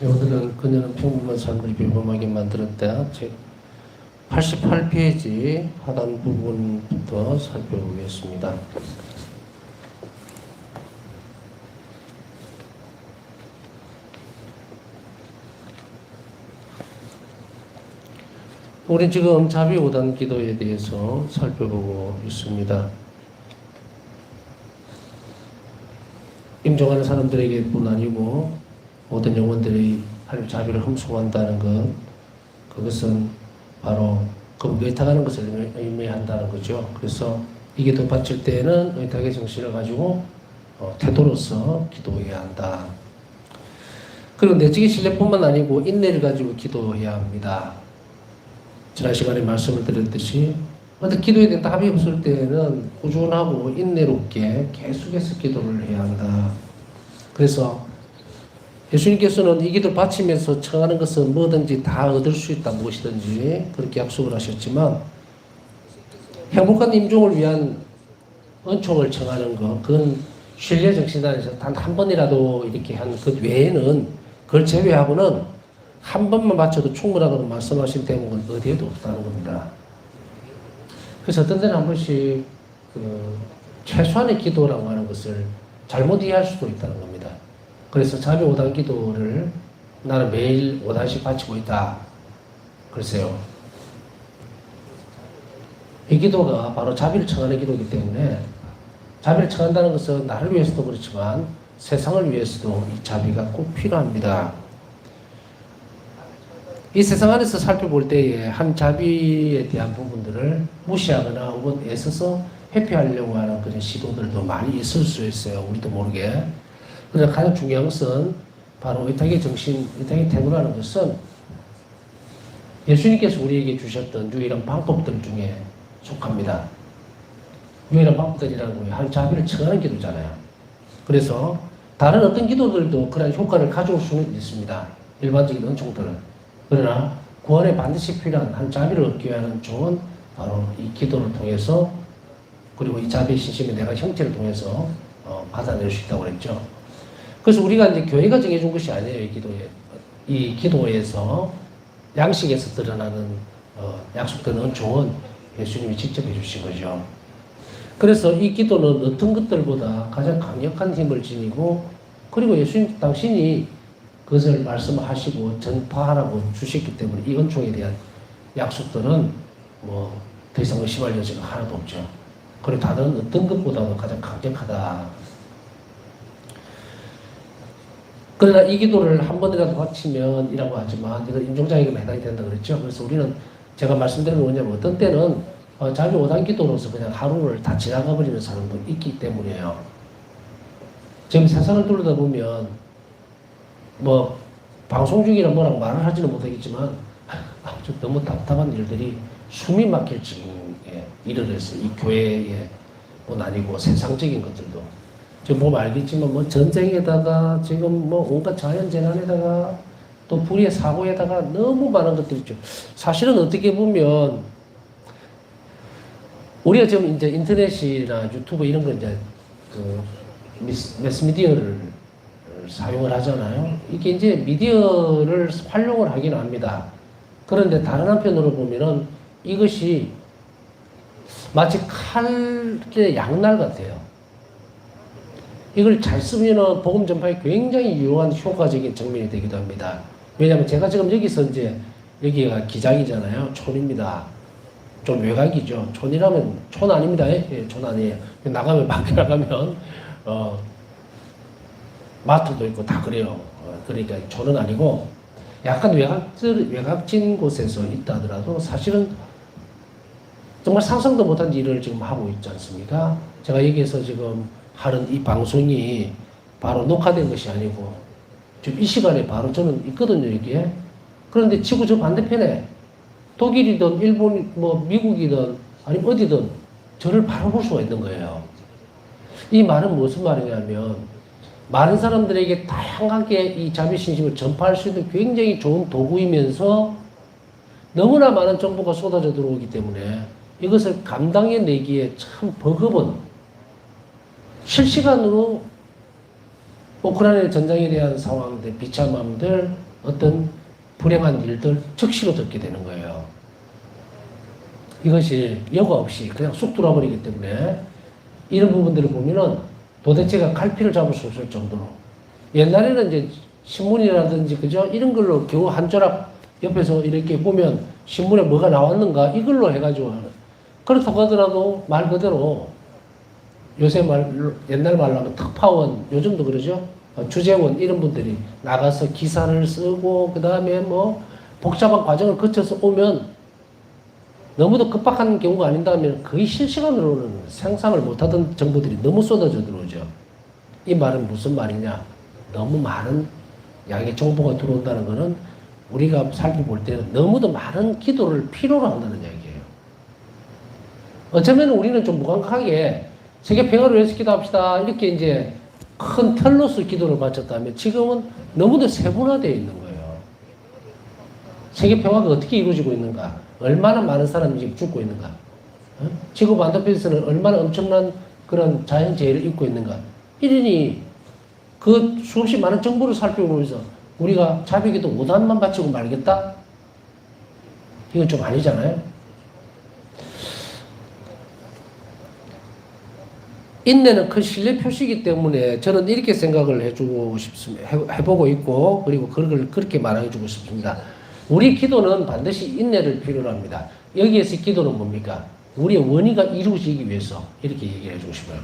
오늘은 그녀는 평범한 삶을 비범하게 만들었다. 제 88페이지 하단 부분부터 살펴보겠습니다. 우리 지금 자비 5단 기도에 대해서 살펴보고 있습니다. 임종하는 사람들에게뿐 아니고 모든 영혼들이 하나님 자비를 흠송한다는 것, 그것은 바로 그 의탁하는 것을 의미한다는 거죠. 그래서 이 기도 바칠 때에는 의탁의 정신을 가지고 태도로서 기도해야 한다. 그리고 내적인 신뢰뿐만 아니고 인내를 가지고 기도해야 합니다. 지난 시간에 말씀을 드렸듯이 근데 기도에 대한 답이 없을 때에는 꾸준하고 인내롭게 계속해서 기도를 해야 한다. 그래서 예수님께서는 이 기도를 바치면서 청하는 것은 뭐든지 다 얻을 수 있다, 무엇이든지 그렇게 약속을 하셨지만 행복한 임종을 위한 은총을 청하는 것, 그건 신뢰 정신단에서 단 한 번이라도 이렇게 한 것 외에는, 그걸 제외하고는 한 번만 바쳐도 충분하다고 말씀하신 대목은 어디에도 없다는 겁니다. 그래서 어떤 때는 한 번씩 최소한의 기도라고 하는 것을 잘못 이해할 수도 있다는 겁니다. 그래서 자비 5단 기도를 나는 매일 5단씩 바치고 있다. 글쎄요. 이 기도가 바로 자비를 청하는 기도이기 때문에 자비를 청한다는 것은 나를 위해서도 그렇지만 세상을 위해서도 이 자비가 꼭 필요합니다. 이 세상 안에서 살펴볼 때에 한 자비에 대한 부분들을 무시하거나 혹은 애써서 회피하려고 하는 그런 시도들도 많이 있을 수 있어요. 우리도 모르게. 그러나 가장 중요한 것은 바로 의탁의 정신, 의탁의 태도라는 것은 예수님께서 우리에게 주셨던 유일한 방법들 중에 속합니다. 유일한 방법들이라는 거예요. 한 자비를 청하는 기도잖아요. 그래서 다른 어떤 기도들도 그런 효과를 가져올 수는 있습니다. 일반적인 은총들은. 그러나 구원에 반드시 필요한 한 자비를 얻기 위한 종은 바로 이 기도를 통해서, 그리고 이 자비의 신심이 내가 형체를 통해서 받아낼 수 있다고 그랬죠. 그래서 우리가 이제 교회가 정해준 것이 아니에요. 이 기도에서 양식에서 드러나는 약속된 은총은 예수님이 직접 해주신 거죠. 그래서 이 기도는 어떤 것들보다 가장 강력한 힘을 지니고, 그리고 예수님 당신이 그것을 말씀하시고 전파하라고 주셨기 때문에 이 은총에 대한 약속들은 더 이상 의심할 여지가 하나도 없죠. 그리고 다른 어떤 것보다도 가장 강력하다. 그러나 이 기도를 한 번이라도 바치면 이라고 하지만 이건 임종자에게만 해당이 된다 그랬죠. 그래서 우리는 제가 말씀드리는 건 뭐냐면 어떤 때는 자비 5단 기도로서 그냥 하루를 다 지나가 버리는 사람도 있기 때문이에요. 지금 세상을 둘러다 보면 방송 중이라 뭐라고 말을 하지는 못하겠지만 아주 너무 답답한 일들이 숨이 막힐 지경에 이르렀어요. 이 교회에 아니고 세상적인 것들도. 지금 보면 알겠지만 전쟁에다가 지금 온갖 자연재난에다가 또 불의 사고에다가 너무 많은 것들이 있죠. 사실은 어떻게 보면 우리가 지금 이제 인터넷이나 유튜브 이런 거 이제 매스미디어를 사용을 하잖아요. 이게 이제 미디어를 활용을 하긴 합니다. 그런데 다른 한편으로 보면은 이것이 마치 칼의 양날 같아요. 이걸 잘 쓰면은 복음 전파에 굉장히 유용한 효과적인 측면이 되기도 합니다. 왜냐하면 제가 지금 여기서 이제 여기가 기장이잖아요. 촌입니다. 좀 외곽이죠. 촌이라면 촌 아닙니다. 예, 촌 아니에요. 나가면 밖에 나가면 마트도 있고 다 그래요. 그러니까 촌은 아니고 약간 외곽진 곳에서 있다 하더라도 사실은 정말 상상도 못한 일을 지금 하고 있지 않습니까? 제가 여기에서 지금 하는 이 방송이 바로 녹화된 것이 아니고 지금 이 시간에 바로 저는 있거든요, 여기에. 그런데 지구 저 반대편에 독일이든 일본, 미국이든 아니면 어디든 저를 바라볼 수가 있는 거예요. 이 말은 무슨 말이냐면 많은 사람들에게 다양하게 이 자비신심을 전파할 수 있는 굉장히 좋은 도구이면서 너무나 많은 정보가 쏟아져 들어오기 때문에 이것을 감당해내기에 참 버거운, 실시간으로 우크라이나 전쟁에 대한 상황들, 비참함들, 어떤 불행한 일들 즉시로 듣게 되는 거예요. 이것이 여과 없이 그냥 쑥 들어버리기 때문에 이런 부분들을 보면은 도대체가 갈피를 잡을 수 없을 정도로 옛날에는 이제 신문이라든지 그죠? 이런 걸로 겨우 한 조락 옆에서 이렇게 보면 신문에 뭐가 나왔는가 이걸로 해가지고 그렇다고 하더라도 말 그대로 요새 옛날 말로 하면 특파원 요즘도 그러죠? 주재원 이런 분들이 나가서 기사를 쓰고 그 다음에 뭐 복잡한 과정을 거쳐서 오면 너무도 급박한 경우가 아닌다면 거의 실시간으로는 상상을 못하던 정보들이 너무 쏟아져 들어오죠. 이 말은 무슨 말이냐? 너무 많은 양의 정보가 들어온다는 것은 우리가 살펴볼 때는 너무도 많은 기도를 필요로 한다는 얘기예요. 어쩌면 우리는 좀 무감각하게 세계 평화를 위해서 기도합시다 이렇게 이제 큰 틀로서 기도를 바쳤다면 지금은 너무도 세분화되어 있는 거예요. 세계 평화가 어떻게 이루어지고 있는가? 얼마나 많은 사람이 지금 죽고 있는가? 지구 반대편에서는 얼마나 엄청난 그런 자연재해를 입고 있는가? 이러니 그 수없이 많은 정보를 살펴보면서 우리가 자비기도 5단만 바치고 말겠다? 이건 좀 아니잖아요. 인내는 큰 신뢰 표시이기 때문에 저는 이렇게 생각을 해주고 싶습니다. 해보고 있고 그리고 그걸 그렇게 말해주고 싶습니다. 우리 기도는 반드시 인내를 필요로 합니다. 여기에서 기도는 뭡니까? 우리의 원의가 이루어지기 위해서 이렇게 얘기를 해주고 싶어요.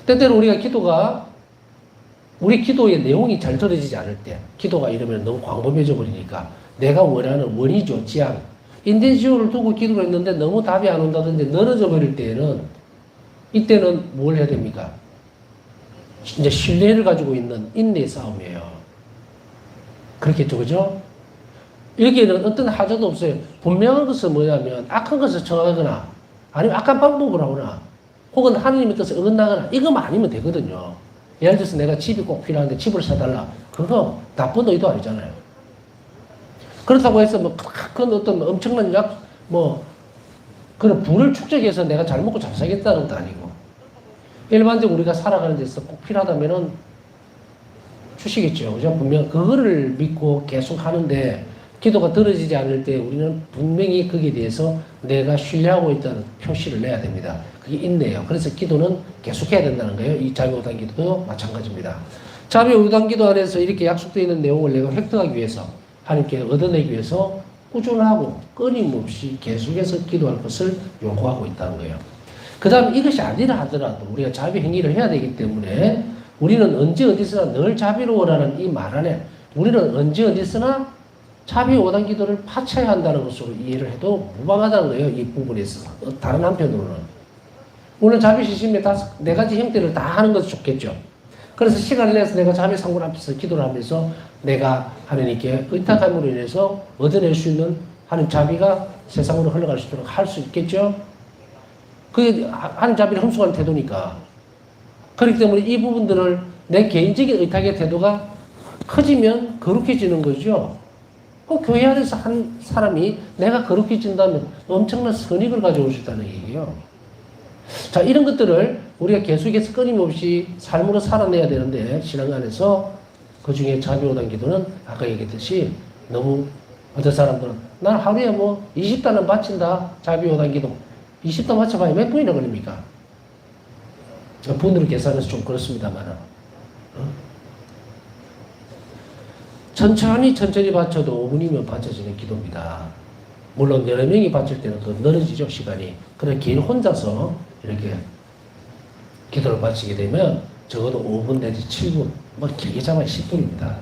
때때로 우리 기도의 내용이 잘 들어지지 않을 때 기도가 이러면 너무 광범해져 버리니까 내가 원하는 원의죠, 지향. 인텐시오를 두고 기도를 했는데 너무 답이 안 온다든지 늘어져 버릴 때에는 이때는 뭘 해야 됩니까? 이제 신뢰를 가지고 있는 인내의 싸움이에요. 그렇겠죠, 그죠? 여기에는 어떤 하자도 없어요. 분명한 것은 뭐냐면 악한 것을 청하거나 아니면 악한 방법을 하거나 혹은 하나님의 뜻을 어긋나거나 이거만 아니면 되거든요. 예를 들어서 내가 집이 꼭 필요한데 집을 사달라. 그거 나쁜 의도 아니잖아요. 그렇다고 해서 뭐 큰 어떤 엄청난 그런 부를 축적해서 내가 잘 먹고 잘 살겠다는 것도 아니고 일반적으로 우리가 살아가는 데서 꼭 필요하다면은 주시겠죠. 그죠? 분명 그거를 믿고 계속 하는데 기도가 들어지지 않을 때 우리는 분명히 거기에 대해서 내가 신뢰하고 있다는 표시를 내야 됩니다. 그게 인내예요. 그래서 기도는 계속해야 된다는 거예요. 이 자비 5단 기도도 마찬가지입니다. 자비 5단 기도 안에서 이렇게 약속되어 있는 내용을 내가 획득하기 위해서 하나님께 얻어내기 위해서 꾸준하고 끊임없이 계속해서 기도할 것을 요구하고 있다는 거예요. 그 다음 이것이 아니라 하더라도 우리가 자비 행위를 해야 되기 때문에 우리는 언제 어디서나 늘 자비로워라는 이 말 안에 우리는 언제 어디서나 자비 5단 기도를 바쳐야 한다는 것으로 이해를 해도 무방하다는 거예요. 이 부분에 있어서. 다른 한편으로는. 오늘 자비 시심의 4가지 형태를 다 하는 것이 좋겠죠. 그래서 시간을 내서 내가 자비 상군 앞에서 기도를 하면서 내가 하나님께 의탁함으로 인해서 얻어낼 수 있는 하나님 자비가 세상으로 흘러갈 수 있도록 할 수 있겠죠. 그게 하나님 자비를 흠수하는 태도니까. 그렇기 때문에 이 부분들을 내 개인적인 의탁의 태도가 커지면 거룩해지는 거죠. 그 교회 안에서 한 사람이 내가 거룩해진다면 엄청난 선익을 가져올 수 있다는 얘기예요. 자, 이런 것들을 우리가 계속해서 끊임없이 삶으로 살아내야 되는데 신앙 안에서 그 중에 자비 5단 기도는 아까 얘기했듯이 너무 어떤 사람들은 난 하루에 20단은 바친다. 자비 5단 기도. 20단 맞춰봐야 몇 분이나 걸립니까? 분으로 계산해서 좀 그렇습니다만 천천히 바쳐도 5분이면 바쳐지는 기도입니다. 물론 여러 명이 바칠 때는 더 늘어지죠, 시간이. 그래 개인 혼자서 이렇게 기도를 바치게 되면 적어도 5분 내지 7분, 길게 잡아야 10분입니다.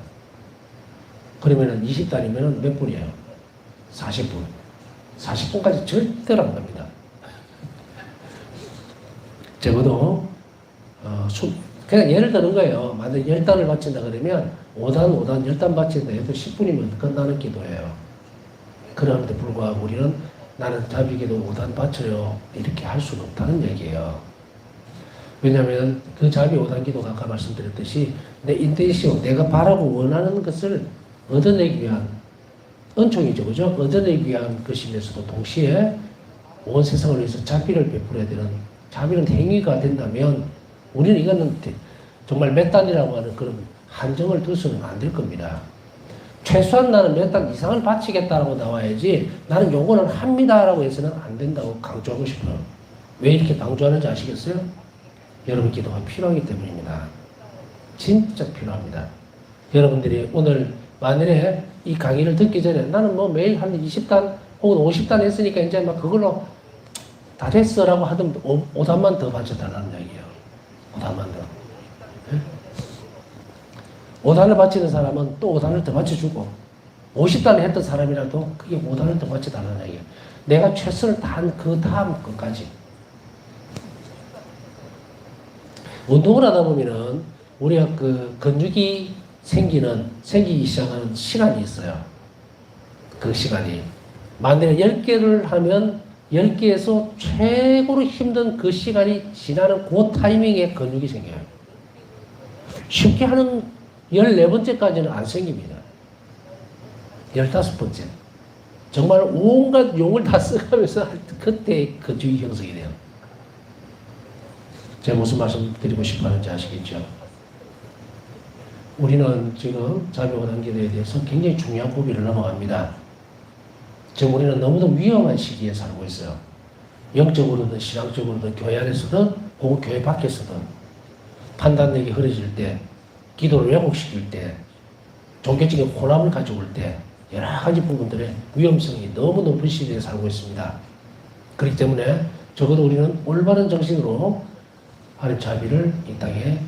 그러면은 20단이면은 몇 분이에요? 40분. 40분까지 절대로 안 갑니다. 적어도 그냥 예를 드는 거예요. 만약 10단을 바친다 그러면 5단, 10단 바친다 해도 10분이면 끝나는 기도예요. 그러는데 불구하고 우리는 나는 자비기도 5단 바쳐요. 이렇게 할 수는 없다는 얘기예요. 왜냐하면 그 자비 5단 기도가 아까 말씀드렸듯이 내 인텐시오, 내가 바라고 원하는 것을 얻어내기 위한 은총이죠. 그죠? 얻어내기 위한 것이면서도 동시에 온 세상을 위해서 자비를 베풀어야 되는 자비는 행위가 된다면 우리는 이거는 정말 몇 단이라고 하는 그런 한정을 둬서는 안 될 겁니다. 최소한 나는 몇 달 이상을 바치겠다라고 나와야지 나는 요거는 합니다라고 해서는 안 된다고 강조하고 싶어요. 왜 이렇게 강조하는지 아시겠어요? 여러분 기도가 필요하기 때문입니다. 진짜 필요합니다. 여러분들이 오늘 만일에 이 강의를 듣기 전에 나는 뭐 매일 한 20단 혹은 50단 했으니까 이제 막 그걸로 다 됐어라고 하던 5단만 더 바쳐달라는 얘기예요. 5단만 더. 5단을 바치는 사람은 또 5단을 더 바쳐주고 50단을 했던 사람이라도 그게 5단을 더 바쳐달라는 얘기예요. 내가 최선을 다한 그 다음 것까지. 운동을 하다 보면은 우리가 그 근육이 생기기 시작하는 시간이 있어요. 그 시간이. 만약에 10개를 하면 10개에서 최고로 힘든 그 시간이 지나는 그 타이밍에 근육이 생겨요. 쉽게 하는 14번째까지는 안 생깁니다. 15번째. 정말 온갖 용을 다 써가면서 그때 근육이 형성이 돼요. 제가 무슨 말씀 드리고 싶어 하는지 아시겠죠? 우리는 지금 자비원한기도에 대해서 굉장히 중요한 고비를 넘어갑니다. 지금 우리는 너무도 위험한 시기에 살고 있어요. 영적으로든 신앙적으로든 교회 안에서든 혹은 교회 밖에서든 판단력이 흐려질 때, 기도를 왜곡시킬 때, 종교적인 혼합을 가져올 때 여러 가지 부분들의 위험성이 너무 높은 시기에 살고 있습니다. 그렇기 때문에 적어도 우리는 올바른 정신으로 하나님 자비를 이 땅에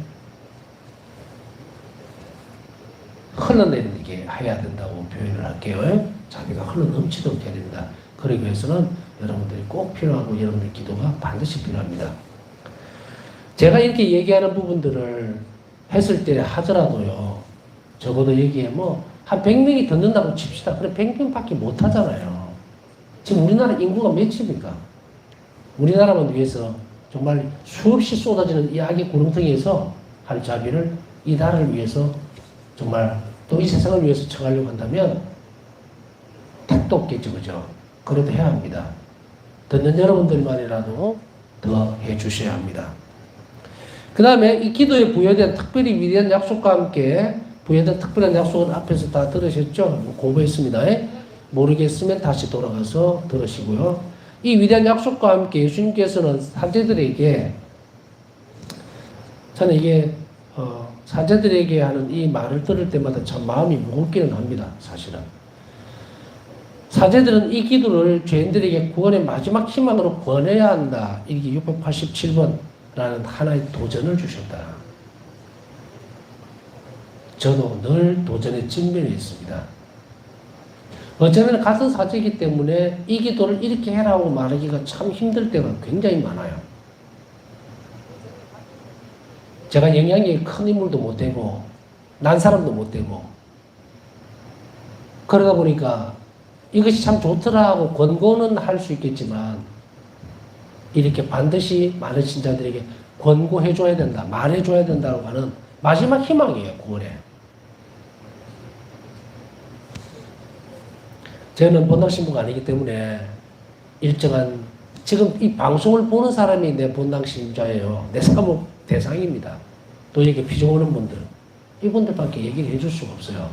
흘러내리게 해야 된다고 표현을 할게요. 자비가 흘러넘치도록 해야 됩니다. 그러기 위해서는 여러분들이 꼭 필요하고 여러분들 기도가 반드시 필요합니다. 제가 이렇게 얘기하는 부분들을 했을 때 하더라도요. 적어도 여기에 한 100명이 듣는다고 칩시다. 그래 100명밖에 못 하잖아요. 지금 우리나라 인구가 몇입니까? 우리나라만 위해서 정말 수없이 쏟아지는 이 악의 구렁텅이에서 하나님 자비를 이 나라를 위해서 정말 또 이 세상을 위해서 청하려고 한다면 택도 없겠죠. 그죠? 그래도 해야 합니다. 듣는 여러분들만이라도 더 해주셔야 합니다. 그 다음에 이 기도에 부여된 특별히 위대한 약속과 함께 부여된 특별한 약속은 앞에서 다 들으셨죠? 공부했습니다. 모르겠으면 다시 돌아가서 들으시고요. 이 위대한 약속과 함께 예수님께서는 사제들에게 저는 이게 사제들에게 하는 이 말을 들을 때마다 참 마음이 무겁기는 합니다. 사실은. 사제들은 이 기도를 죄인들에게 구원의 마지막 희망으로 권해야 한다. 이게 687번라는 하나의 도전을 주셨다. 저도 늘 도전의 직면에 있습니다. 어쩌면 같은 사제이기 때문에 이 기도를 이렇게 해라고 말하기가 참 힘들 때가 굉장히 많아요. 제가 영향력이 큰 인물도 못 되고 난 사람도 못 되고 그러다 보니까 이것이 참 좋더라 하고 권고는 할 수 있겠지만 이렇게 반드시 많은 신자들에게 권고해줘야 된다, 말해줘야 된다고 하는 마지막 희망이에요. 구원에. 저는 본당 신부가 아니기 때문에 일정한 지금 이 방송을 보는 사람이 내 본당 신자예요. 내 사목 대상입니다. 또 이렇게 피조 오는 분들 이분들밖에 얘기를 해줄 수가 없어요.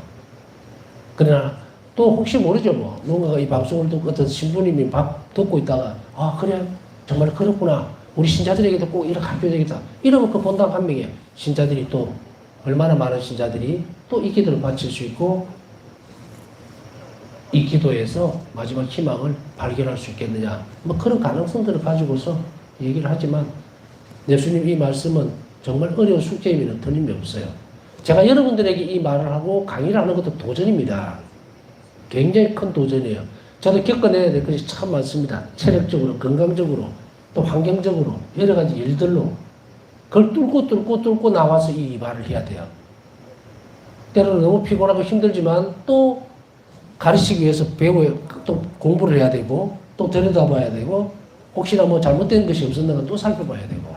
그러나 또 혹시 모르죠. 누군가가 이 방송을 듣고 어떤 신부님이 듣고 있다가 그래 정말 그렇구나. 우리 신자들에게도 꼭 이렇게 가르쳐야 되겠다. 이러면 그 본당 한 명에 신자들이 또 얼마나 많은 신자들이 또 이 기도를 바칠 수 있고 이 기도에서 마지막 희망을 발견할 수 있겠느냐. 그런 가능성들을 가지고서 얘기를 하지만 예수님 이 말씀은 정말 어려운 숙제임에는 틀림이 없어요. 제가 여러분들에게 이 말을 하고 강의를 하는 것도 도전입니다. 굉장히 큰 도전이에요. 저도 겪어내야 될 것이 참 많습니다. 체력적으로, 건강적으로, 또 환경적으로, 여러 가지 일들로. 그걸 뚫고 나와서 이 말을 해야 돼요. 때로는 너무 피곤하고 힘들지만 또 가르치기 위해서 또 공부를 해야 되고, 또 들여다봐야 되고, 혹시나 잘못된 것이 없었는가 또 살펴봐야 되고.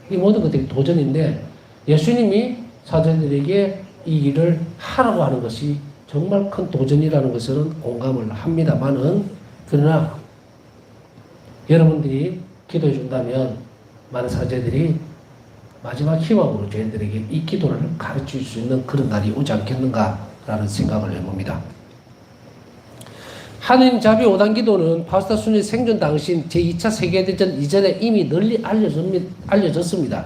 이 모든 것들이 도전인데, 예수님이 사제들에게 이 일을 하라고 하는 것이 정말 큰 도전이라는 것은 공감을 합니다만은, 그러나 여러분들이 기도해 준다면 많은 사제들이 마지막 희망으로 저희들에게 이 기도를 가르칠 수 있는 그런 날이 오지 않겠는가라는 생각을 해봅니다. 하느님 자비 5단 기도는 파스타 순의 생존 당시인 제2차 세계대전 이전에 이미 널리 알려졌습니다.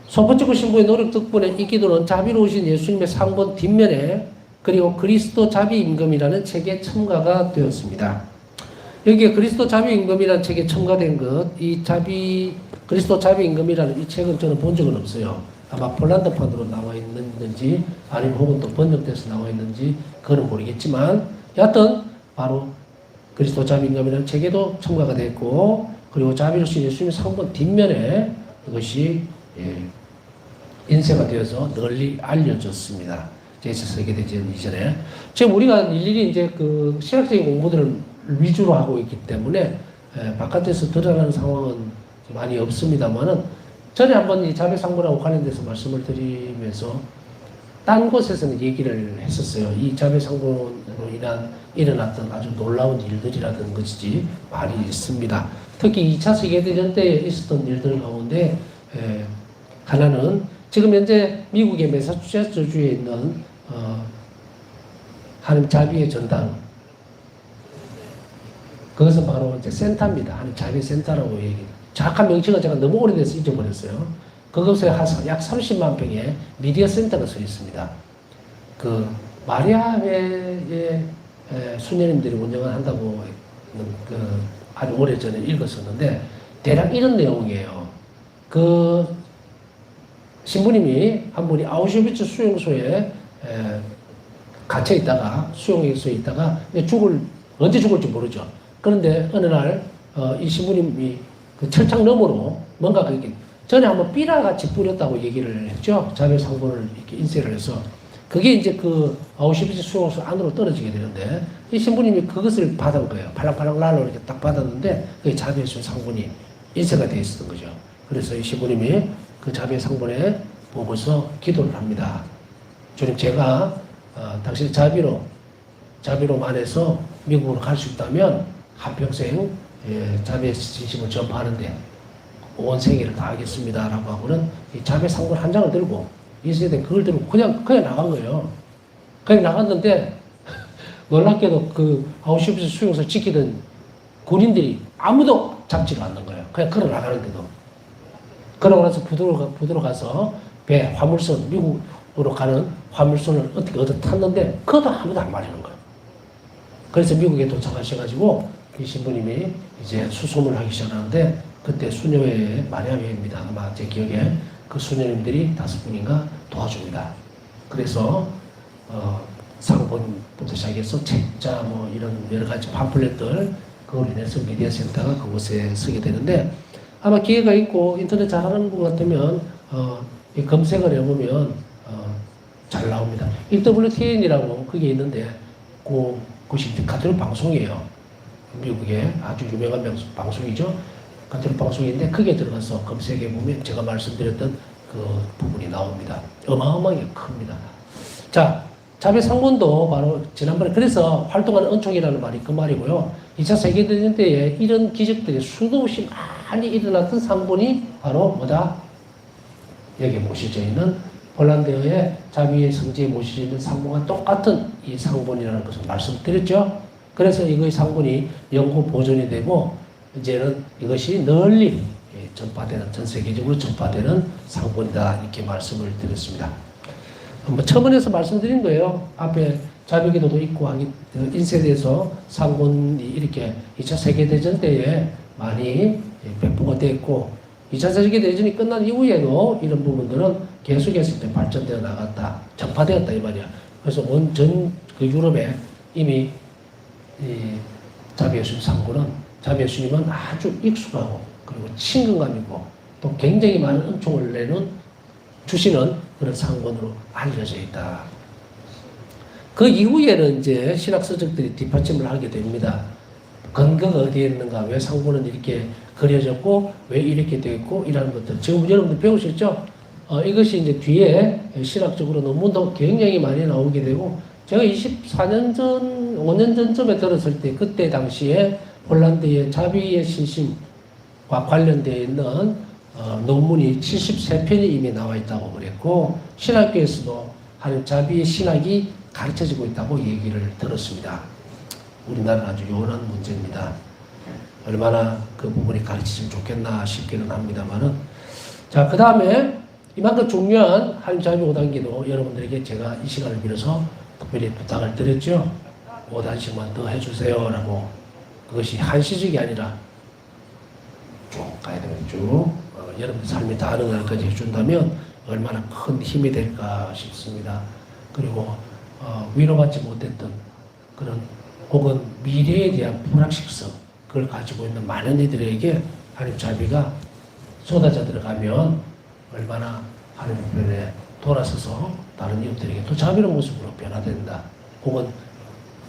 소포치코 신부의 노력 덕분에 이 기도는 자비로우신 예수님의 상본 뒷면에 그리고 그리스도 자비 임금이라는 책에 첨가가 되었습니다. 여기에 그리스도 자비 임금이라는 책에 첨가된 것, 그리스도 자비 임금이라는 이 책은 저는 본 적은 없어요. 아마 폴란드판으로 나와 있는지 아니면 혹은 또 번역돼서 나와 있는지 그건 모르겠지만 여하튼 바로 그리스도 자비 임금이라는 책에도 첨가가 됐고 그리고 자비로우신 예수님의 상본 뒷면에 이것이 인쇄가 되어서 널리 알려졌습니다. 제2차 세계대전 이전에. 지금 우리가 일일이 이제 그 신학적인 공부들을 위주로 하고 있기 때문에 바깥에서 드러나는 상황은 많이 없습니다만은 전에 한번 이 자배상고라고 관련돼서 말씀을 드리면서 딴 곳에서는 얘기를 했었어요. 이 자배상고로 인한 일어났던 아주 놀라운 일들이라는 것이지 많이 있습니다. 특히 2차 세계대전 때 있었던 일들 가운데 하나는 지금 현재 미국의 매사추세츠주에 있는 하나님 자비의 전당, 그것은 바로 이제 센터입니다. 하나님 자비 센터라고 얘기해요. 정확한 명칭은 제가 너무 오래돼서 잊어버렸어요. 그곳에 약 30만 평의 미디어 센터가 서 있습니다. 그 마리아회의 수녀님들이 운영을 한다고 아주 오래전에 읽었었는데 대략 이런 내용이에요. 그 신부님이 한 분이 아우슈비츠 수용소에 갇혀 있다가 수용소에 있다가 언제 죽을지 모르죠. 그런데 어느 날 이 신부님이 그 철창 너머로 뭔가 그렇게 전에 한번 삐라같이 뿌렸다고 얘기를 했죠. 자별 상본을 이렇게 인쇄를 해서 그게 이제 그 아우슈비츠 수용소 안으로 떨어지게 되는데 이 신부님이 그것을 받은 거예요. 팔랑팔랑 날로 이렇게 딱 받았는데 그게 자별 상본이 인쇄가 되어 있었던 거죠. 그래서 이 신부님이 그 자비의 상본에 보고서 기도를 합니다. 주님, 제가 당신의 자비로만 해서 미국으로 갈 수 있다면 한평생 자비의 진심을 전파하는데 온 생애를 다하겠습니다. 라고 하고는 이 자비의 상본 한 장을 들고 이 세대 그걸 들고 그냥 나간 거예요. 그냥 나갔는데 놀랍게도 그 아우슈비츠 수용소 지키던 군인들이 아무도 잡지를 않는 거예요. 그냥 걸어 나가는데도. 그러고 나서 부두로 가서 화물선, 미국으로 가는 화물선을 어떻게 얻어 탔는데, 그것도 아무도 안 말리는 거예요. 그래서 미국에 도착하셔가지고, 이 신부님이 이제 수소문을 하기 시작하는데, 그때 수녀회 마리아회입니다. 아마 제 기억에 그 수녀님들이 5분인가 도와줍니다. 그래서, 상본부터 시작해서 책자, 이런 여러 가지 팜플렛들, 그걸 인해서 미디어 센터가 그곳에 서게 되는데, 아마 기회가 있고 인터넷 잘하는 분 같으면 이 검색을 해보면 잘 나옵니다. EWTN이라고 그게 있는데 그것이 가톨릭 방송이에요. 미국의 아주 유명한 방송이죠. 가톨릭 방송인데 그게 들어가서 검색해보면 제가 말씀드렸던 그 부분이 나옵니다. 어마어마하게 큽니다. 자, 자비 상본도 바로 지난번에 그래서 활동하는 은총이라는 말이 그 말이고요. 2차 세계대전 때에 이런 기적들이 수도 없이 많이 일어났던 상본이 바로 뭐다? 여기 모셔져 있는 폴란드의 자비의 성지에 모셔져 있는 상본과 똑같은 이 상본이라는 것을 말씀드렸죠. 그래서 이거의 상본이 영구 보존이 되고 이제는 이것이 널리 전파되는, 전 세계적으로 전파되는 상본이다 이렇게 말씀을 드렸습니다. 처음에서 말씀드린 거예요. 앞에 자비기도도 있고 인쇄돼서 상본이 이렇게 2차 세계대전 때에 많이 배포가 됐고 2차 세계대전이 끝난 이후에도 이런 부분들은 계속해서 발전되어 나갔다, 전파되었다 이 말이야. 그래서 전 유럽에 이미 자비 예수님 상본은 자비 예수님은 아주 익숙하고 그리고 친근감 있고 또 굉장히 많은 은총을 주시는 그런 상본으로 알려져 있다. 그 이후에는 이제 신학 서적들이 뒷받침을 하게 됩니다. 근거가 어디에 있는가, 왜 상본은 이렇게 그려졌고, 왜 이렇게 되어 있고, 이라는 것들. 지금 여러분들 배우셨죠? 이것이 이제 뒤에 신학적으로 논문도 굉장히 많이 나오게 되고, 제가 24년 전, 5년 전쯤에 들었을 때, 그때 당시에 폴란드의 자비의 신심과 관련되어 있는 논문이 73편이 이미 나와 있다고 그랬고 신학교에서도 하나님 자비의 신학이 가르쳐지고 있다고 얘기를 들었습니다. 우리나라는 아주 요원한 문제입니다. 얼마나 그 부분이 가르치시면 좋겠나 싶기는 합니다만은. 자, 그 다음에 이만큼 중요한 하나님 자비 5단계도 여러분들에게 제가 이 시간을 빌어서 특별히 부탁을 드렸죠. 5단씩만 더 해주세요 라고. 그것이 한시적이 아니라 쭉 가야 되면 쭉 여러분들 삶이 닿는 날까지 해준다면 얼마나 큰 힘이 될까 싶습니다. 그리고 위로받지 못했던 그런 혹은 미래에 대한 불확실성 그걸 가지고 있는 많은 이들에게 하나님 자비가 쏟아져 들어가면 얼마나 하나님 편에 돌아서서 다른 이웃들에게 또 자비로운 모습으로 변화된다. 혹은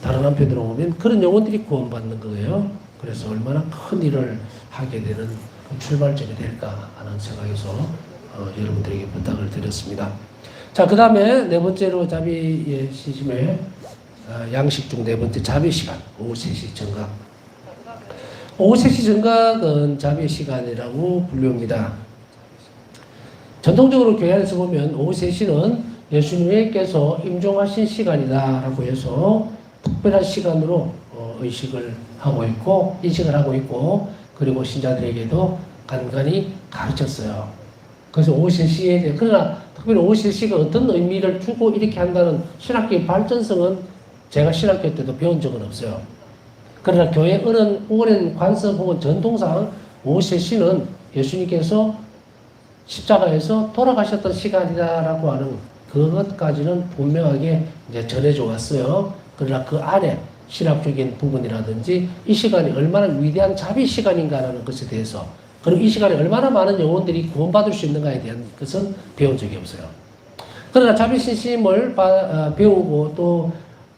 다른 한편으로 보면 그런 영혼들이 구원받는 거예요. 그래서 얼마나 큰 일을 하게 되는 출발점이 될까 하는 생각에서 여러분들에게 부탁을 드렸습니다. 자, 그 다음에 네 번째로 자비의 시심의 양식 중 네 번째 자비 시간, 오후 3시 정각. 오후 3시 정각은 자비의 시간이라고 불립니다. 전통적으로 교회 안에서 보면 오후 3시는 예수님께서 임종하신 시간이다라고 해서 특별한 시간으로 의식을 하고 있고 인식을 하고 있고 그리고 신자들에게도 간간히 가르쳤어요. 그래서 오후 3시에 대해 그러나 특별히 오후 3시가 어떤 의미를 주고 이렇게 한다는 신학교의 발전성은 제가 신학교 때도 배운 적은 없어요. 그러나 교회 오랜 관습 혹은 전통상 오후 3시는 예수님께서 십자가에서 돌아가셨던 시간이다라고 하는 그것까지는 분명하게 이제 전해져 왔어요. 그러나 그 안에 신학적인 부분이라든지 이 시간이 얼마나 위대한 자비 시간인가라는 것에 대해서 그리고 이 시간에 얼마나 많은 영혼들이 구원받을 수 있는가에 대한 것은 배운 적이 없어요. 그러나 자비 신심을 배우고 또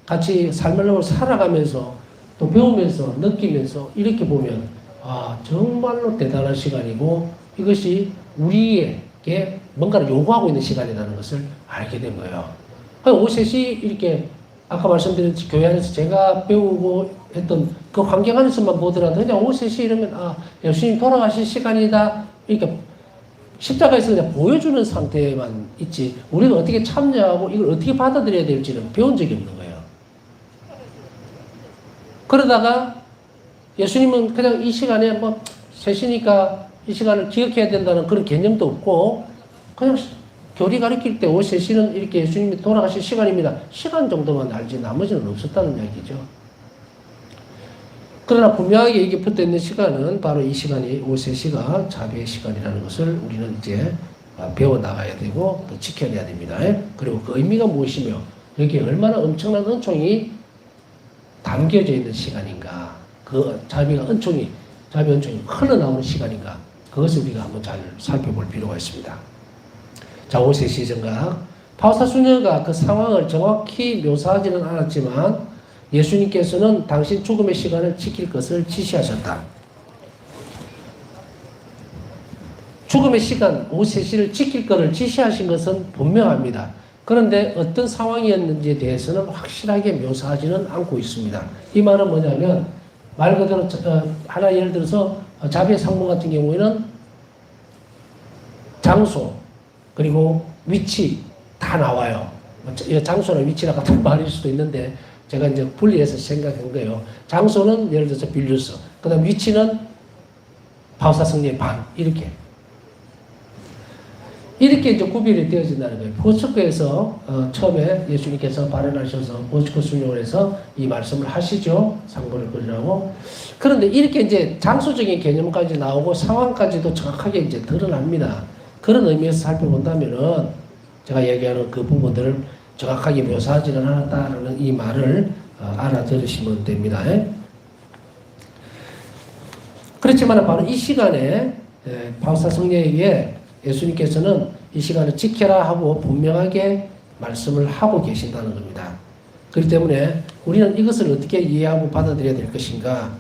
같이 삶을 살아가면서 또 배우면서 느끼면서 이렇게 보면 정말로 대단한 시간이고 이것이 우리에게 뭔가를 요구하고 있는 시간이라는 것을 알게 된 거예요. 오후 3시 이렇게 아까 말씀드렸듯이 교회 안에서 제가 배우고 했던 그 환경 안에서만 보더라도 그냥 오후 3시 이러면 예수님 돌아가신 시간이다 이렇게 십자가에서 그냥 보여주는 상태만 있지 우리가 어떻게 참여하고 이걸 어떻게 받아들여야 될지는 배운 적이 없는 거예요. 그러다가 예수님은 그냥 이 시간에 뭐 3시니까 이 시간을 기억해야 된다는 그런 개념도 없고 그냥 교리 가르칠 때 오후 3시는 이렇게 예수님이 돌아가신 시간입니다. 시간 정도만 알지 나머지는 없었다는 이야기죠. 그러나 분명하게 이게 붙어 있는 시간은 바로 이 시간이 오후 3시가 자비의 시간이라는 것을 우리는 이제 배워나가야 되고 또 지켜내야 됩니다. 그리고 그 의미가 무엇이며 여기에 얼마나 엄청난 은총이 담겨져 있는 시간인가 그 자비 은총이 흘러나오는 시간인가 그것을 우리가 한번 잘 살펴볼 필요가 있습니다. 자, 오후 3시 정각. 파우사 수녀가 그 상황을 정확히 묘사하지는 않았지만 예수님께서는 당신 죽음의 시간을 지킬 것을 지시하셨다. 죽음의 시간, 오후 3시를 지킬 것을 지시하신 것은 분명합니다. 그런데 어떤 상황이었는지에 대해서는 확실하게 묘사하지는 않고 있습니다. 이 말은 뭐냐면 말 그대로 하나 예를 들어서 자비의 상봉 같은 경우에는 장소 그리고 위치 다 나와요. 장소나 위치나 같은 말일 수도 있는데 제가 이제 분리해서 생각한 거예요. 장소는 예를 들어서 빌류스, 그 다음 위치는 바우사 성리의 방 이렇게 이제 구별이 되어진다는 거예요. 포스코에서 처음에 예수님께서 발언하셔서 포스코 순종을 해서 이 말씀을 하시죠. 상고를 그리라고. 그런데 이렇게 이제 장소적인 개념까지 나오고 상황까지도 정확하게 이제 드러납니다. 그런 의미에서 살펴본다면은 제가 얘기하는 그 부분들을 정확하게 묘사하지는 않았다는 이 말을 알아들으시면 됩니다. 그렇지만 바로 이 시간에 바우사 성녀에게 예수님께서는 이 시간을 지켜라 하고 분명하게 말씀을 하고 계신다는 겁니다. 그렇기 때문에 우리는 이것을 어떻게 이해하고 받아들여야 될 것인가.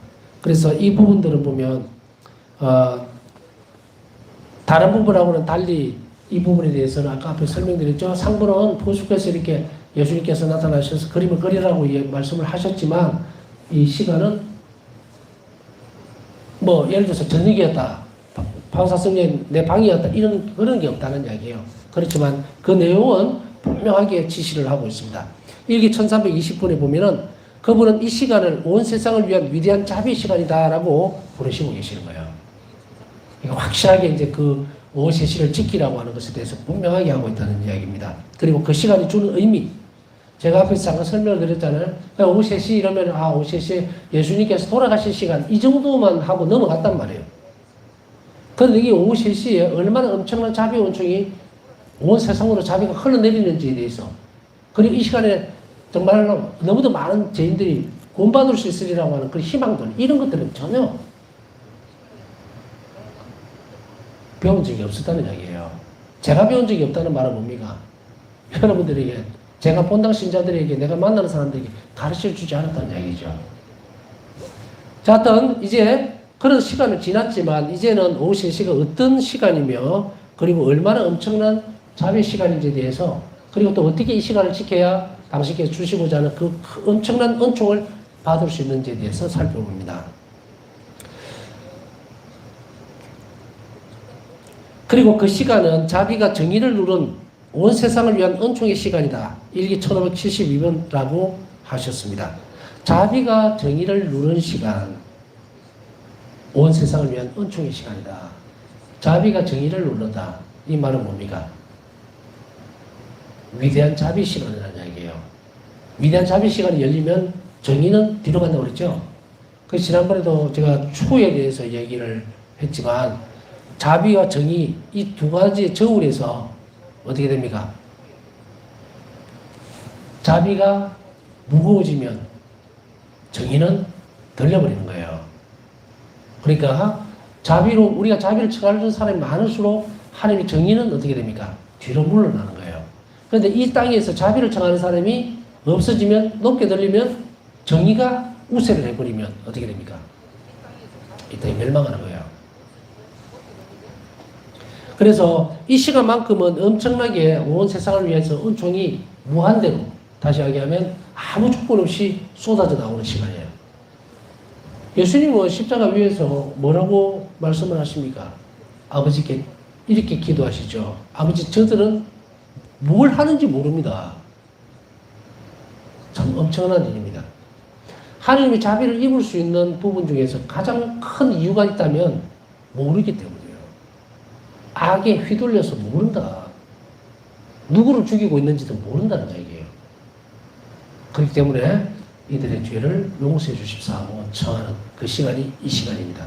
그래서 이 부분들을 보면 다른 부분하고는 달리 이 부분에 대해서는 아까 앞에 설명드렸죠. 상부는 포스코에서 이렇게 예수님께서 나타나셔서 그림을 그리라고 말씀을 하셨지만 이 시간은 뭐 예를 들어서 저녁이었다. 파우사성령 내 방이었다 이런 그런 게 없다는 이야기예요. 그렇지만 그 내용은 분명하게 지시를 하고 있습니다. 일기 1320분에 보면은 그분은 이 시간을 온 세상을 위한 위대한 자비의 시간이다라고 부르시고 계시는 거예요. 그러니까 확실하게 이제 그 오후 3시를 지키라고 하는 것에 대해서 분명하게 하고 있다는 이야기입니다. 그리고 그 시간이 주는 의미, 제가 앞에서 잠깐 설명을 드렸잖아요. 오후 3시 이러면 오후 3시에 예수님께서 돌아가신 시간 이 정도만 하고 넘어갔단 말이에요. 그런데 이 오후 3시에 얼마나 엄청난 자비의 원총이 온 세상으로 자비가 흘러내리는지에 대해서, 그리고 이 시간에 정말로 너무도 많은 죄인들이 구원받을 수 있으리라고 하는 그런 희망들, 이런 것들은 전혀 배운 적이 없었다는 이야기예요. 제가 배운 적이 없다는 말은 뭡니까? 여러분들에게, 제가 본당 신자들에게, 내가 만나는 사람들에게 가르쳐 주지 않았다는 이야기죠. 자, 하여튼 이제 그런 시간을 지났지만 이제는 오후 3시가 어떤 시간이며 그리고 얼마나 엄청난 자비의 시간인지에 대해서, 그리고 또 어떻게 이 시간을 지켜야 당신께서 주시고자 하는 그 엄청난 은총을 받을 수 있는지에 대해서 살펴봅니다. 그리고 그 시간은 자비가 정의를 누른 온 세상을 위한 은총의 시간이다. 일기 1572번라고 하셨습니다. 자비가 정의를 누른 시간, 온 세상을 위한 은총의 시간이다. 자비가 정의를 누른다. 이 말은 뭡니까? 위대한 자비 시간이라는 이야기예요. 위대한 자비 시간이 열리면 정의는 뒤로 간다고 그랬죠? 그 지난번에도 제가 추후에 대해서 얘기를 했지만, 자비와 정의 이 두 가지의 저울에서 어떻게 됩니까? 자비가 무거워지면 정의는 덜려버리는 거예요. 그러니까 자비로, 우리가 자비를 청하는 사람이 많을수록 하나님의 정의는 어떻게 됩니까? 뒤로 물러나는 거예요. 그런데 이 땅에서 자비를 청하는 사람이 없어지면, 높게 들리면, 정의가 우세를 해버리면 어떻게 됩니까? 이 땅이 멸망하는 거예요. 그래서 이 시간만큼은 엄청나게 온 세상을 위해서 은총이 무한대로, 다시 이야기하면 아무 조건 없이 쏟아져 나오는 시간이에요. 예수님은 십자가 위에서 뭐라고 말씀을 하십니까? 아버지께 이렇게 기도하시죠. 아버지, 저들은 뭘 하는지 모릅니다. 참 엄청난 일입니다. 하나님의 자비를 입을 수 있는 부분 중에서 가장 큰 이유가 있다면 모르기 때문이에요. 악에 휘둘려서 모른다. 누구를 죽이고 있는지도 모른다는 얘기예요. 그렇기 때문에 이들의 죄를 용서해 주십사 하고 청하는 그 시간이 이 시간입니다.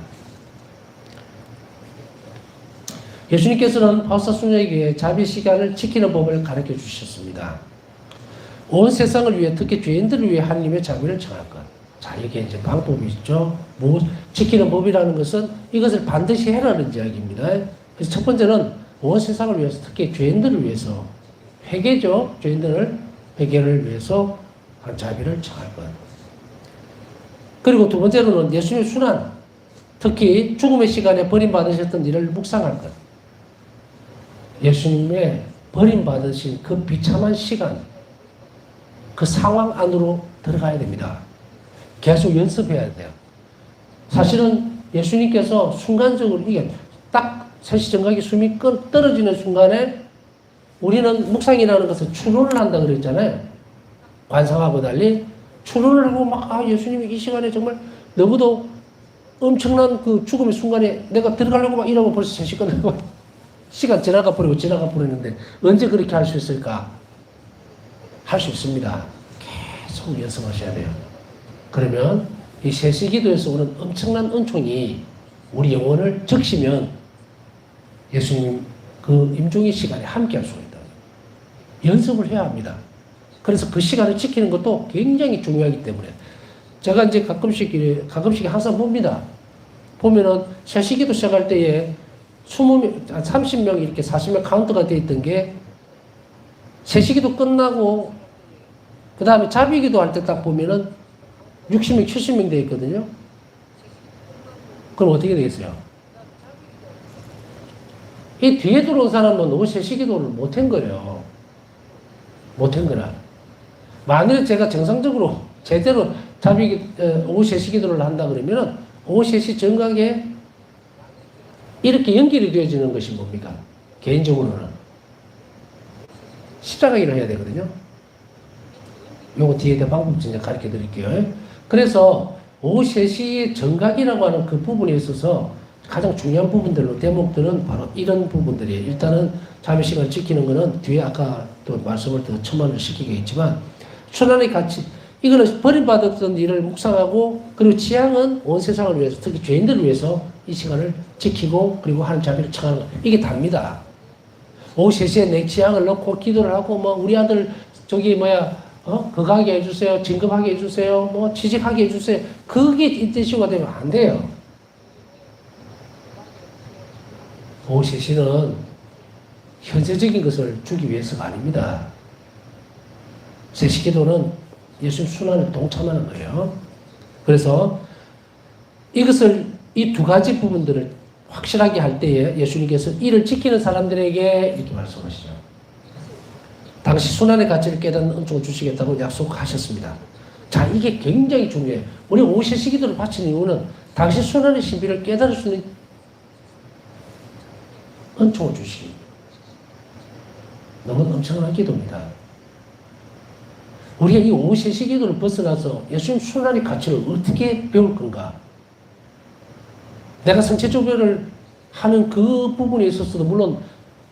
예수님께서는 파우사순녀에게 자비 시간을 지키는 법을 가르쳐 주셨습니다. 온 세상을 위해, 특히 죄인들을 위해 하나님의 자비를 청할 것. 자, 이게 이제 방법이 있죠. 지키는 법이라는 것은 이것을 반드시 해라는 이야기입니다. 그래서 첫 번째는 온 세상을 위해서, 특히 죄인들을 위해서, 회개죠. 죄인들을, 회개를 위해서 자비를 청할 것. 그리고 두 번째로는 예수님의 순환, 특히 죽음의 시간에 버림받으셨던 일을 묵상할 것. 예수님의 버림받으신 그 비참한 시간, 그 상황 안으로 들어가야 됩니다. 계속 연습해야 돼요. 사실은 예수님께서 순간적으로, 이게 딱 3시 정각이 숨이 떨어지는 순간에 우리는 묵상이라는 것은 추론을 한다 그랬잖아요. 관상하고 달리 추론을 하고 막, 예수님이 이 시간에 정말 너무도 엄청난 그 죽음의 순간에 내가 들어가려고 막 이러고 벌써 3시 끝나고 시간 지나가 버리는데 언제 그렇게 할 수 있을까? 할 수 있습니다. 계속 연습하셔야 돼요. 그러면 이 3시 기도에서 오는 엄청난 은총이 우리 영혼을 적시면 예수님 그 임종의 시간에 함께 할 수가 있다. 연습을 해야 합니다. 그래서 그 시간을 지키는 것도 굉장히 중요하기 때문에 제가 이제 가끔씩 항상 봅니다. 보면은 3시 기도 시작할 때에 20명, 30명 이렇게 40명 카운트가 돼 있던 게 3시 기도 끝나고 그 다음에 자비 기도 할 때 딱 보면은 60명, 70명 돼 있거든요. 그럼 어떻게 되겠어요? 이 뒤에 들어온 사람은 오후 3시 기도를 못한 거예요. 못한 거라. 만일 제가 정상적으로 제대로 오후 3시 기도를 한다 그러면은 오후 3시 정각에 이렇게 연결이 되어지는 것이 뭡니까? 개인적으로는 십자가 일을 해야 되거든요. 요거 뒤에 대한 방법 진짜 가르쳐 드릴게요. 그래서 오후 3시의 정각이라고 하는 그 부분에 있어서 가장 중요한 부분들로 대목들은 바로 이런 부분들이에요. 일단은 자매 시간을 지키는 거는 뒤에 아까 또 말씀을 더 첨언을 시키겠지만 순환의 가치, 이거는 버림받았던 일을 묵상하고 그리고 지향은 온 세상을 위해서 특히 죄인들을 위해서 이 시간을 지키고 그리고 하나님 자비를 청하는 거, 이게 답니다. 오후 3시에 내 지향을 넣고 기도를 하고 뭐 우리 아들 저기 그거 하게 해주세요. 진급하게 해주세요. 뭐 취직하게 해주세요. 그게 이슈가 되면 안 돼요. 오후 3시는 현세적인 것을 주기 위해서가 아닙니다. 3시 기도는 예수님 순환에 동참하는 거예요. 그래서 이것을 이 두 가지 부분들을 확실하게 할 때에 예수님께서 이를 지키는 사람들에게 이렇게 말씀하시죠. 당시 순환의 가치를 깨닫는 은총을 주시겠다고 약속하셨습니다. 자, 이게 굉장히 중요해요. 우리 오후 3시 기도를 바치는 이유는 당시 순환의 신비를 깨달을 수 있는 은총을 주시기. 너무 엄청난 기도입니다. 우리가 이 오후 3시 기도를 벗어나서 예수님 순환의 가치를 어떻게 배울 건가? 내가 성체조배를 하는 그 부분에 있어서도 물론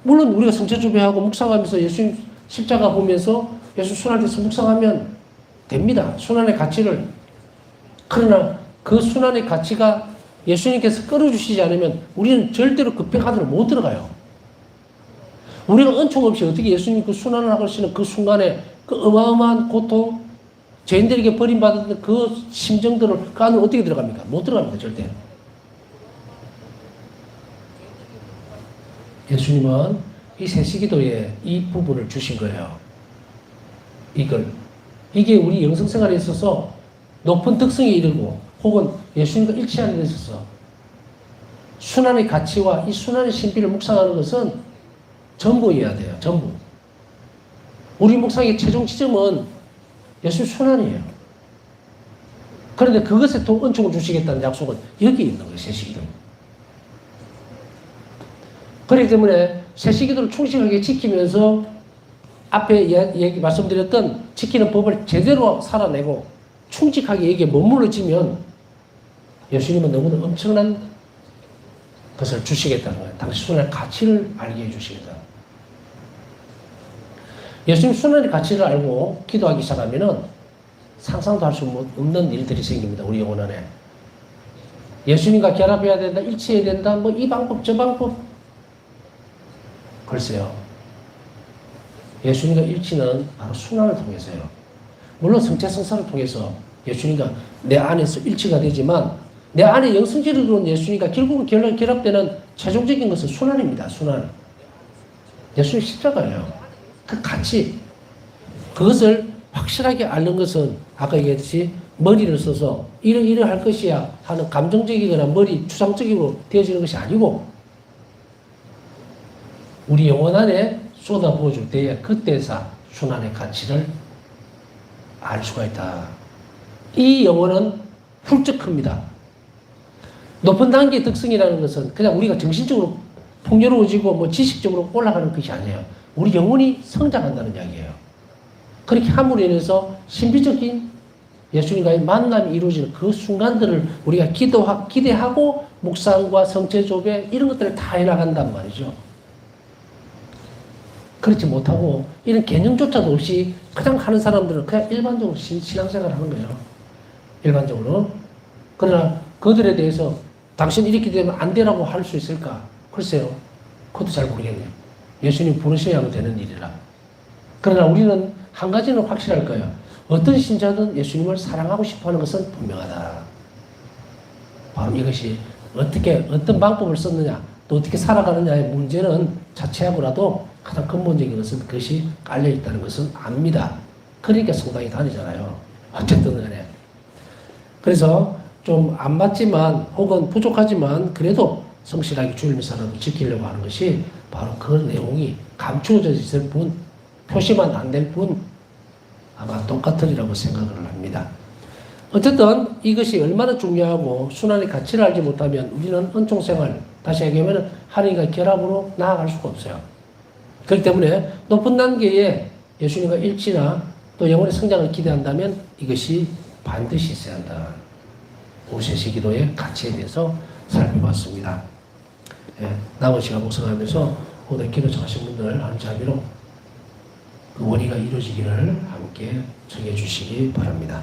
우리가 성체조배하고 묵상하면서 예수님 십자가 보면서 예수 순환에서 묵상하면 됩니다. 순환의 가치를. 그러나 그 순환의 가치가 예수님께서 끌어주시지 않으면 우리는 절대로 그 백화점을 못 들어가요. 우리가 은총 없이 어떻게 예수님 그 순환을 하시는 그 순간에 그 어마어마한 고통, 죄인들에게 버림받았던 그 심정들을 그 안으로 어떻게 들어갑니까? 못 들어갑니다, 절대. 예수님은 이 3시 기도에 이 부분을 주신 거예요. 이게 우리 영성생활에 있어서 높은 덕성에 이르고 혹은 예수님과 일치하는 데 있어서 순환의 가치와 이 순환의 신비를 묵상하는 것은 전부여야 돼요. 전부. 우리 묵상의 최종 지점은 예수님 순환이에요. 그런데 그것에 또 은총을 주시겠다는 약속은 여기 있는 거예요. 3시 기도. 그렇기 때문에 3시 기도를 충실하게 지키면서 앞에 말씀드렸던 지키는 법을 제대로 살아내고 충직하게 여기에 머물러지면 예수님은 너무나 엄청난 것을 주시겠다는 거예요. 당시 순환의 가치를 알게 해주시겠다. 예수님 순환의 가치를 알고 기도하기 시작하면은 상상도 할 수 없는 일들이 생깁니다. 우리 영혼 안에. 예수님과 결합해야 된다, 일치해야 된다, 뭐 이 방법, 저 방법. 글쎄요. 예수님과 일치는 바로 순환을 통해서요. 물론 성체성사를 통해서 예수님과 내 안에서 일치가 되지만 내 안에 영성질을 이룬 예수님과 결국은 결합되는 최종적인 것은 순환입니다. 순환. 예수님 십자가예요. 그 가치. 그것을 확실하게 앓는 것은 아까 얘기했듯이 머리를 써서 이러 할 것이야 하는 감정적이거나 머리 추상적으로 되어지는 것이 아니고 우리 영혼 안에 쏟아부어줄 때에 그때서 순환의 가치를 알 수가 있다. 이 영혼은 훌쩍 큽니다. 높은 단계의 덕성이라는 것은 그냥 우리가 정신적으로 풍요로워지고 뭐 지식적으로 올라가는 것이 아니에요. 우리 영혼이 성장한다는 이야기예요. 그렇게 함으로 인해서 신비적인 예수님과의 만남이 이루어지는 그 순간들을 우리가 기대하고 묵상과 성체조배 이런 것들을 다 해나간단 말이죠. 그렇지 못하고 이런 개념조차도 없이 그냥 하는 사람들은 그냥 일반적으로 신앙생활을 하는 거예요. 일반적으로. 그러나 그들에 대해서 당신 이렇게 되면 안 되라고 할 수 있을까? 글쎄요. 그것도 잘 모르겠네요. 예수님 부르셔야만 되는 일이라. 그러나 우리는 한 가지는 확실할 거예요. 어떤 신자든 예수님을 사랑하고 싶어 하는 것은 분명하다. 바로 이것이 어떤 방법을 썼느냐, 또 어떻게 살아가느냐의 문제는 자체하고라도 가장 근본적인 것은 그것이 깔려있다는 것은 압니다. 그러니까 성당에 다니잖아요. 어쨌든 간에. 그래서 좀 안 맞지만 혹은 부족하지만 그래도 성실하게 주일 미사라도 지키려고 하는 것이 바로 그 내용이 감추어져 있을 뿐, 표시만 안 될 뿐 아마 똑같으리라고 생각을 합니다. 어쨌든 이것이 얼마나 중요하고 순환의 가치를 알지 못하면 우리는 은총생활, 다시 얘기하면 하나님과 결합으로 나아갈 수가 없어요. 그렇기 때문에 높은 단계에 예수님과 일치나 또 영혼의 성장을 기대한다면 이것이 반드시 있어야 한다. 오세시 기도의 가치에 대해서 살펴봤습니다. 예, 남은 시간 묵상하면서 오늘 기도 정하신 분들 한 자비로 그 원의가 이루어지기를 함께 청해 주시기 바랍니다.